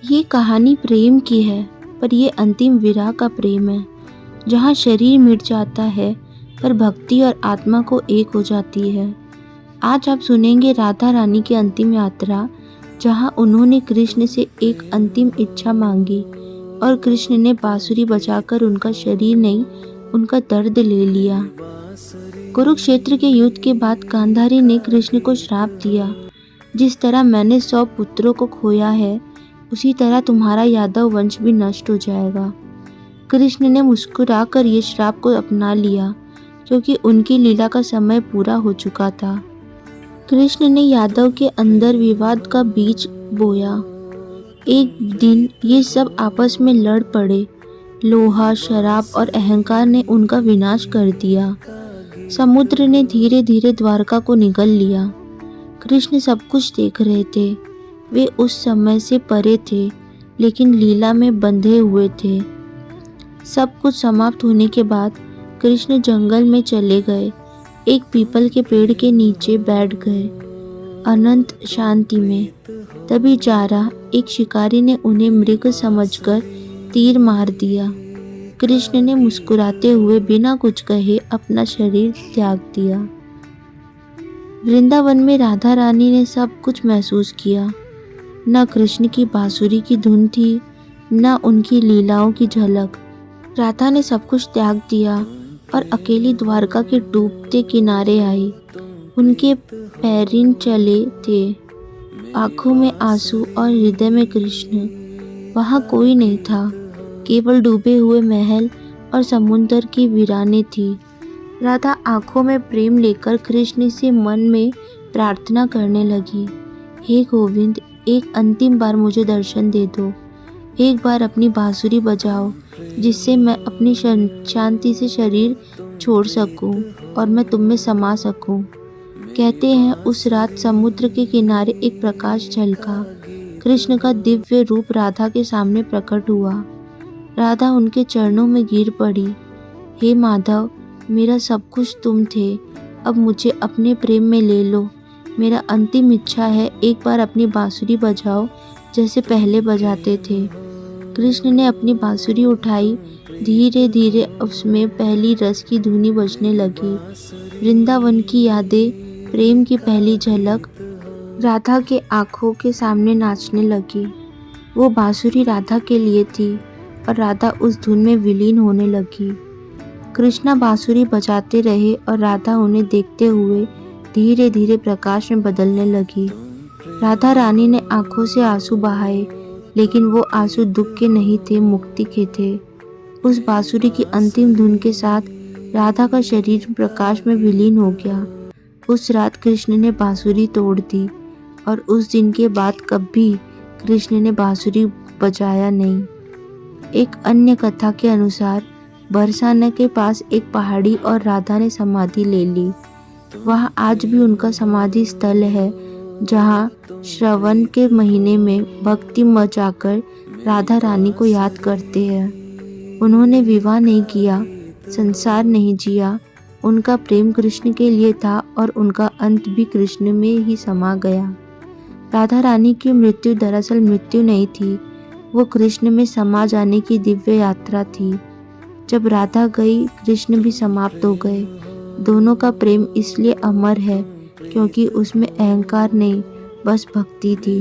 ये कहानी प्रेम की है, पर ये अंतिम विरह का प्रेम है, जहाँ शरीर मिट जाता है पर भक्ति और आत्मा को एक हो जाती है। आज आप सुनेंगे राधा रानी की अंतिम यात्रा, जहाँ उन्होंने कृष्ण से एक अंतिम इच्छा मांगी और कृष्ण ने बांसुरी बजाकर उनका शरीर नहीं, उनका दर्द ले लिया। कुरुक्षेत्र के युद्ध के बाद गांधारी ने कृष्ण को श्राप दिया, जिस तरह मैंने 100 पुत्रों को खोया है, उसी तरह तुम्हारा यादव वंश भी नष्ट हो जाएगा। कृष्ण ने मुस्कुराकर ये श्राप को अपना लिया, क्योंकि उनकी लीला का समय पूरा हो चुका था। कृष्ण ने यादव के अंदर विवाद का बीज बोया। एक दिन ये सब आपस में लड़ पड़े। लोहा, शराब और अहंकार ने उनका विनाश कर दिया। समुद्र ने धीरे धीरे द्वारका को निगल लिया। कृष्ण सब कुछ देख रहे थे। वे उस समय से परे थे, लेकिन लीला में बंधे हुए थे। सब कुछ समाप्त होने के बाद कृष्ण जंगल में चले गए। एक पीपल के पेड़ के नीचे बैठ गए, अनंत शांति में। तभी जारा, एक शिकारी ने उन्हें मृग समझकर तीर मार दिया। कृष्ण ने मुस्कुराते हुए बिना कुछ कहे अपना शरीर त्याग दिया। वृंदावन में राधा रानी ने सब कुछ महसूस किया। न कृष्ण की बांसुरी की धुन थी, न उनकी लीलाओं की झलक। राधा ने सब कुछ त्याग दिया और अकेली द्वारका के डूबते किनारे आई। उनके पैरीन चले थे, आंखों में आंसू और हृदय में कृष्ण। वहाँ कोई नहीं था, केवल डूबे हुए महल और समुद्र की वीरानें थी। राधा आंखों में प्रेम लेकर कृष्ण से मन में प्रार्थना करने लगी, हे गोविंद, एक अंतिम बार मुझे दर्शन दे दो। एक बार अपनी बांसुरी बजाओ, जिससे मैं अपनी शांति से शरीर छोड़ सकूं और मैं तुम में समा सकूं। कहते हैं उस रात समुद्र के किनारे एक प्रकाश झलका। कृष्ण का दिव्य रूप राधा के सामने प्रकट हुआ। राधा उनके चरणों में गिर पड़ी। हे माधव, मेरा सब कुछ तुम थे, अब मुझे अपने प्रेम में ले लो। मेरा अंतिम इच्छा है, एक बार अपनी बांसुरी बजाओ जैसे पहले बजाते थे। कृष्ण ने अपनी बांसुरी उठाई। धीरे धीरे उसमें पहली रस की धुनी बजने लगी। वृंदावन की यादें, प्रेम की पहली झलक राधा के आंखों के सामने नाचने लगी। वो बांसुरी राधा के लिए थी और राधा उस धुन में विलीन होने लगी। कृष्णा बांसुरी बजाते रहे और राधा उन्हें देखते हुए धीरे धीरे प्रकाश में बदलने लगी। राधा रानी ने आंखों से आंसू बहाए, लेकिन वो आंसू दुख के नहीं थे, मुक्ति के थे। उस बांसुरी की अंतिम धुन के साथ राधा का शरीर प्रकाश में विलीन हो गया। उस रात कृष्ण ने बांसुरी तोड़ दी और उस दिन के बाद कभी कृष्ण ने बांसुरी बजाया नहीं। एक अन्य कथा के अनुसार बरसाना के पास एक पहाड़ी और राधा ने समाधि ले ली। वहाँ आज भी उनका समाधि स्थल है, जहाँ श्रवण के महीने में भक्ति मचाकर राधा रानी को याद करते हैं। उन्होंने विवाह नहीं किया, संसार नहीं जिया। उनका प्रेम कृष्ण के लिए था और उनका अंत भी कृष्ण में ही समा गया। राधा रानी की मृत्यु दरअसल मृत्यु नहीं थी, वो कृष्ण में समा जाने की दिव्य यात्रा थी। जब राधा गई, कृष्ण भी समाप्त हो गए। दोनों का प्रेम इसलिए अमर है क्योंकि उसमें अहंकार नहीं, बस भक्ति थी।